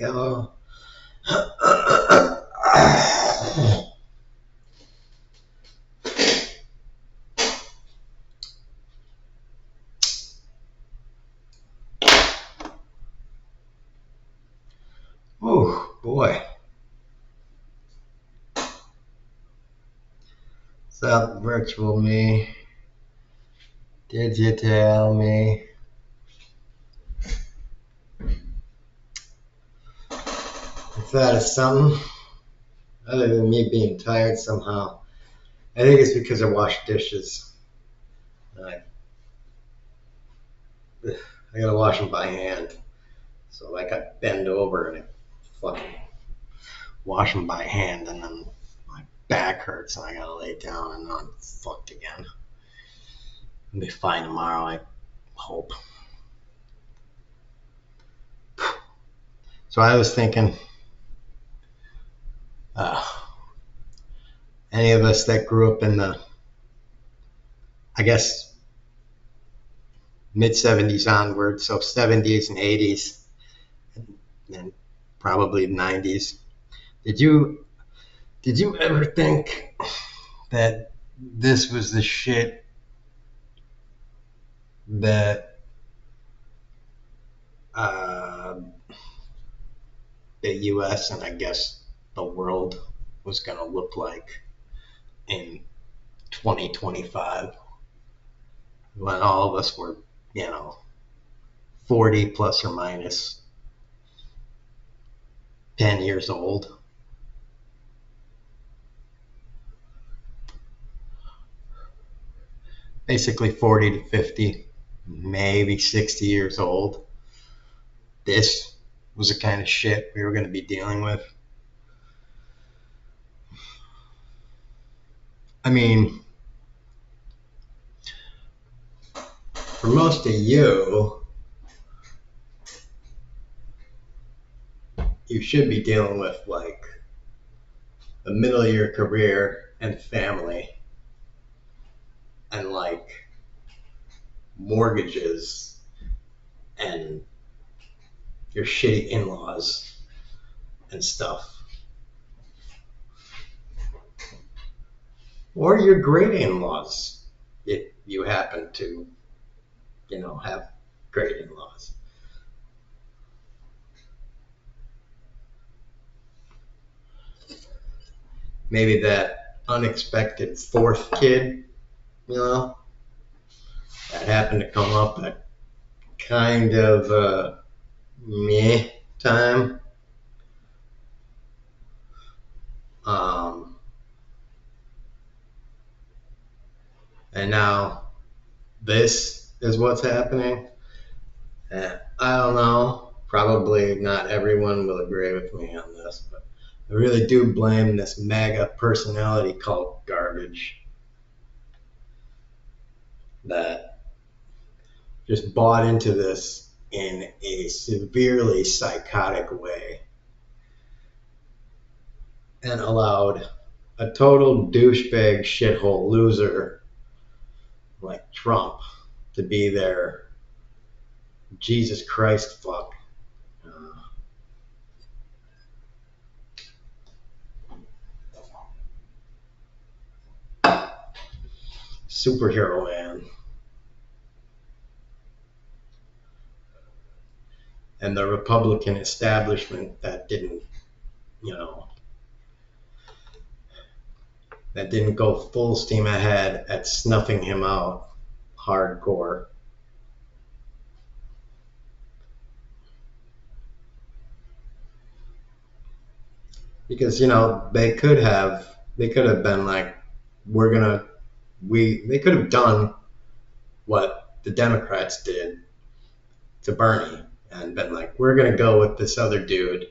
Hello. Oh boy. What's up, virtual me? Did you tell me? If that is something other than me being tired somehow, I think it's because I washed dishes. I, I gotta wash them by hand. So like I bend over and I fucking wash them by hand, and then my back hurts and I gotta lay down and I'm fucked again. I'll be fine tomorrow, I hope. So I was thinking, uh, any of us that grew up in the, I guess, mid 70s onward, so 70s and 80s, and probably 90s. Did you ever think that this was the shit that the U.S. and I guess the world was going to look like in 2025 when all of us were, 40 plus or minus 10 years old? Basically 40 to 50, maybe 60 years old. This was the kind of shit we were going to be dealing with. I mean, for most of you, you should be dealing with like the middle of your career and family and like mortgages and your shitty in-laws and stuff. Or your great in-laws if you happen to, have great in-laws. Maybe that unexpected fourth kid, that happened to come up at kind of meh time. And now this is what's happening. I don't know. Probably not everyone will agree with me on this, but I really do blame this MAGA personality cult garbage that just bought into this in a severely psychotic way and allowed a total douchebag shithole loser like Trump to be their Jesus Christ fuck. Superhero man. And the Republican establishment that didn't, go full steam ahead at snuffing him out hardcore. Because, they could have been like, they could have done what the Democrats did to Bernie and been like, we're going to go with this other dude.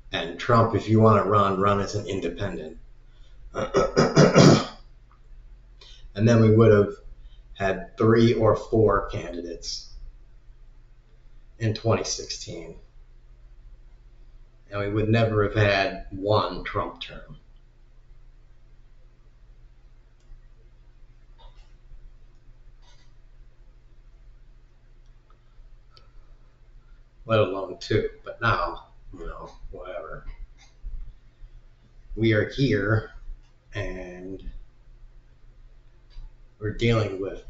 And Trump, if you want to run as an independent. And then we would have had 3 or 4 candidates in 2016. And we would never have had one Trump term. let alone 2. But now, whatever. We are here and we're dealing with,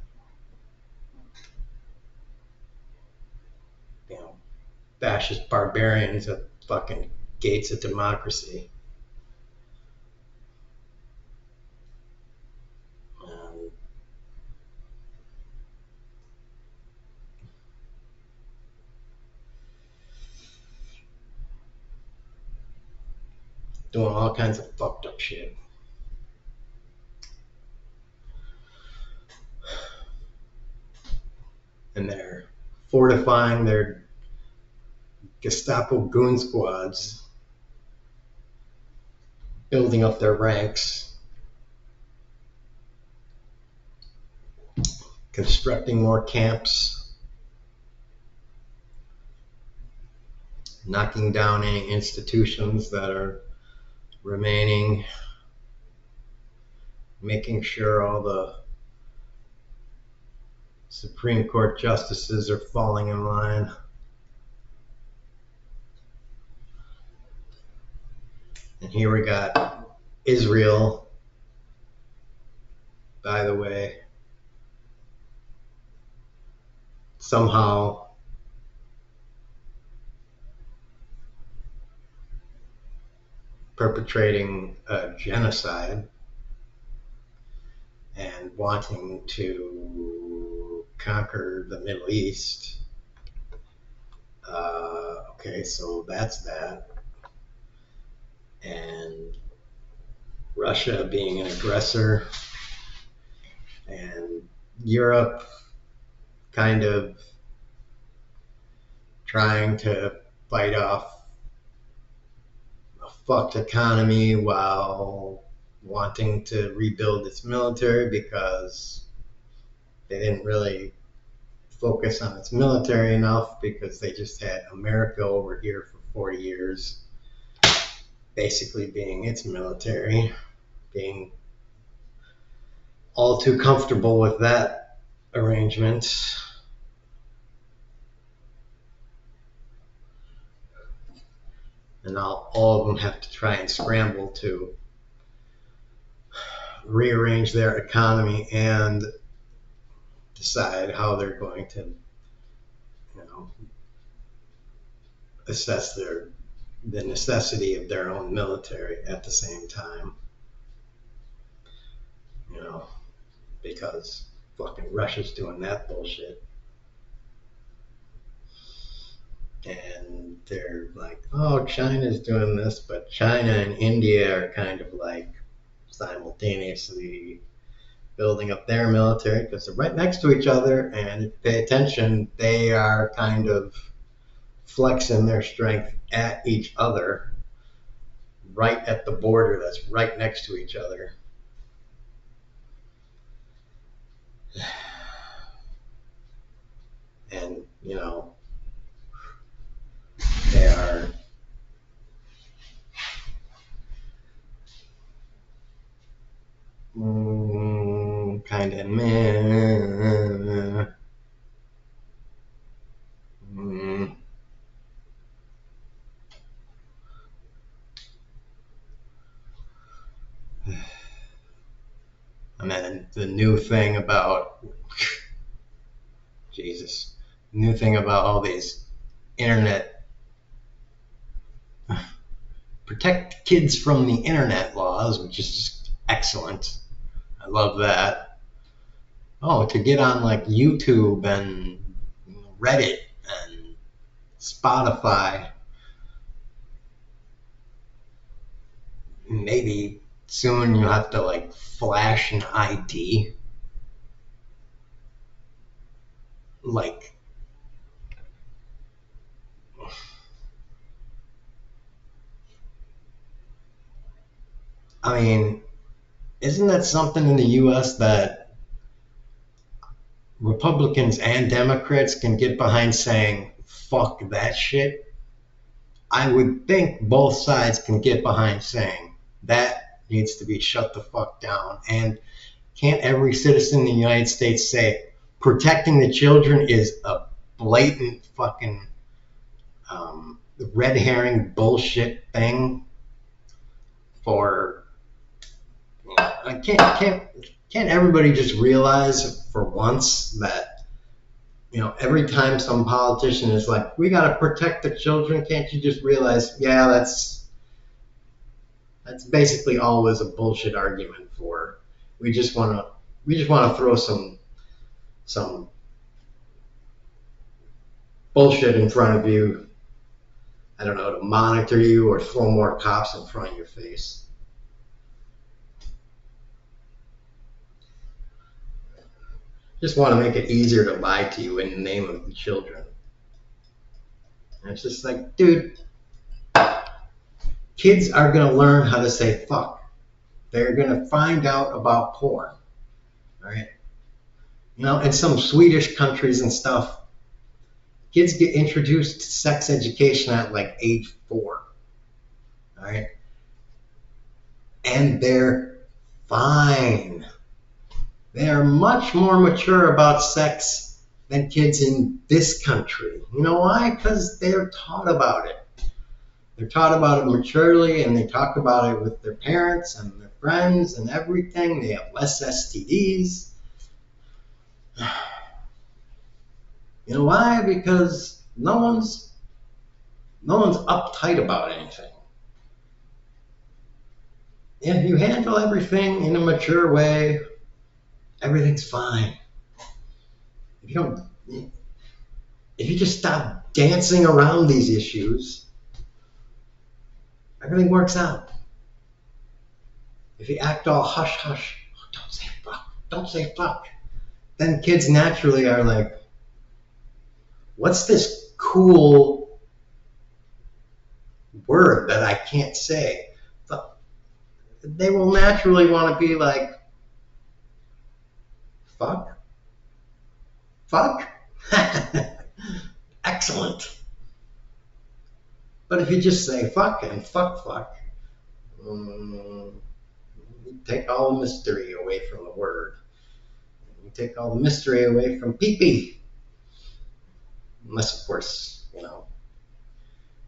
fascist barbarians at fucking gates of democracy. Doing all kinds of fucked up shit. And they're fortifying their Gestapo goon squads, building up their ranks, constructing more camps, knocking down any institutions that are remaining, making sure all the Supreme Court justices are falling in line. And here we got Israel, by the way, somehow perpetrating a genocide and wanting to conquer the Middle East. Okay, so that's that. And Russia being an aggressor, and Europe kind of trying to fight off a fucked economy while wanting to rebuild its military because they didn't really focus on its military enough because they just had America over here for 40 years basically being its military, being all too comfortable with that arrangement. And now all of them have to try and scramble to rearrange their economy and decide how they're going to, assess the necessity of their own military at the same time. Because fucking Russia's doing that bullshit. And they're like, oh, China's doing this, but China and India are kind of like simultaneously building up their military because they're right next to each other, and if you pay attention, they are kind of flexing their strength at each other right at the border that's right next to each other. And, they are kind of meh. And then the new thing about all these internet protect kids from the internet laws, which is just excellent. I love that. Oh, to get on like YouTube and Reddit and Spotify. Maybe soon you'll have to like flash an ID. Like, I mean, isn't that something in the US that Republicans and Democrats can get behind saying, fuck that shit? I would think both sides can get behind saying that needs to be shut the fuck down. And can't every citizen in the United States say protecting the children is a blatant fucking The red herring bullshit thing for, can't everybody just realize for once that, every time some politician is like, we got to protect the children, can't you just realize, yeah, that's basically always a bullshit argument for, we just want to throw some bullshit in front of you, I don't know, to monitor you or throw more cops in front of your face. Just want to make it easier to lie to you in the name of the children. And it's just like, dude, kids are going to learn how to say fuck. They're going to find out about porn. All right. In some Swedish countries and stuff, kids get introduced to sex education at like age 4. All right. And they're fine. They're much more mature about sex than kids in this country. You know why? Because they're taught about it. They're taught about it maturely, and they talk about it with their parents and their friends and everything. They have less STDs. You know why? Because no one's uptight about anything. If you handle everything in a mature way, everything's fine. If you just stop dancing around these issues, everything works out. If you act all hush hush, don't say fuck, then kids naturally are like, what's this cool word that I can't say? They will naturally want to be like, fuck? Excellent. But if you just say fuck and fuck, you take all the mystery away from the word. You take all the mystery away from pee-pee. Unless, of course,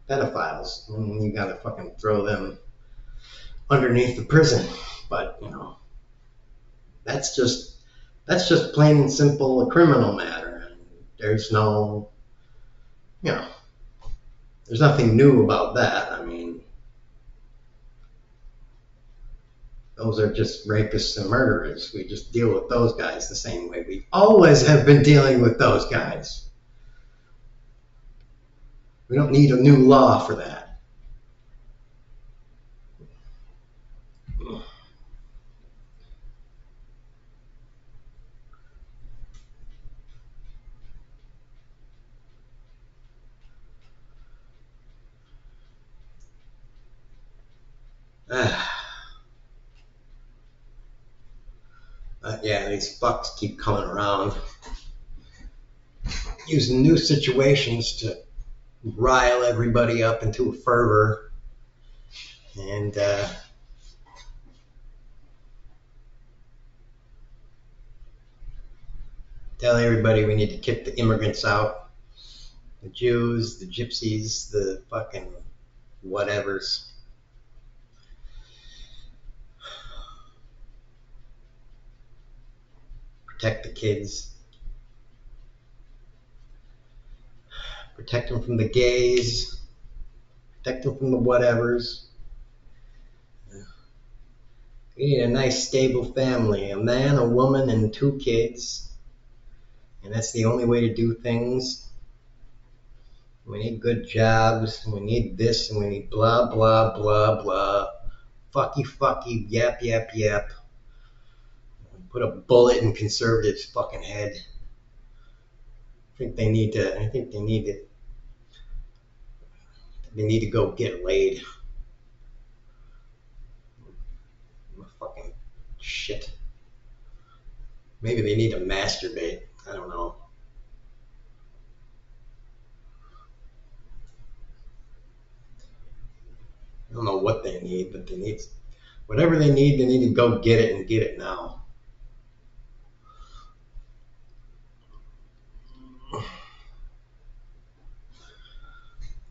pedophiles. You gotta fucking throw them underneath the prison. But, that's just plain and simple a criminal matter. There's there's nothing new about that. I mean, those are just rapists and murderers. We just deal with those guys the same way we always have been dealing with those guys. We don't need a new law for that. Yeah, these fucks keep coming around, using new situations to rile everybody up into a fervor, and tell everybody we need to kick the immigrants out, the Jews, the gypsies, the fucking whatevers. Protect the kids. Protect them from the gays. Protect them from the whatevers. We need a nice stable family, a man, a woman, and 2 kids. And that's the only way to do things. We need good jobs, and we need this, and we need blah, blah, blah, blah. Fucky, yap. Put a bullet in conservatives' fucking head. I think they need to go get laid. Fucking shit. Maybe they need to masturbate. I don't know. I don't know what they need, but whatever they need to go get it and get it now.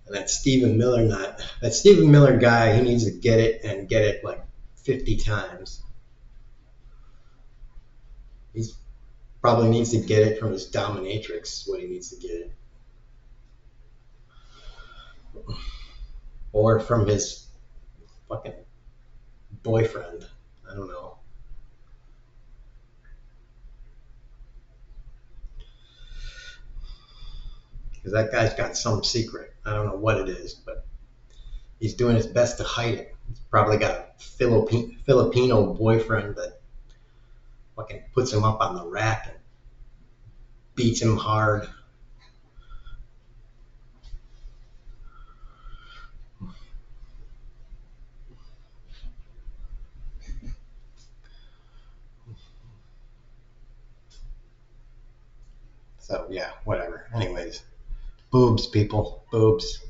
And that Stephen Miller guy, he needs to get it and get it like 50 times. He's probably needs to get it from his dominatrix, what he needs to get it. Or from his fucking boyfriend. I don't know. Because that guy's got some secret. I don't know what it is, but he's doing his best to hide it. He's probably got a Filipino boyfriend that fucking puts him up on the rack and beats him hard. So yeah, whatever. Anyways, boobs, people, boobs.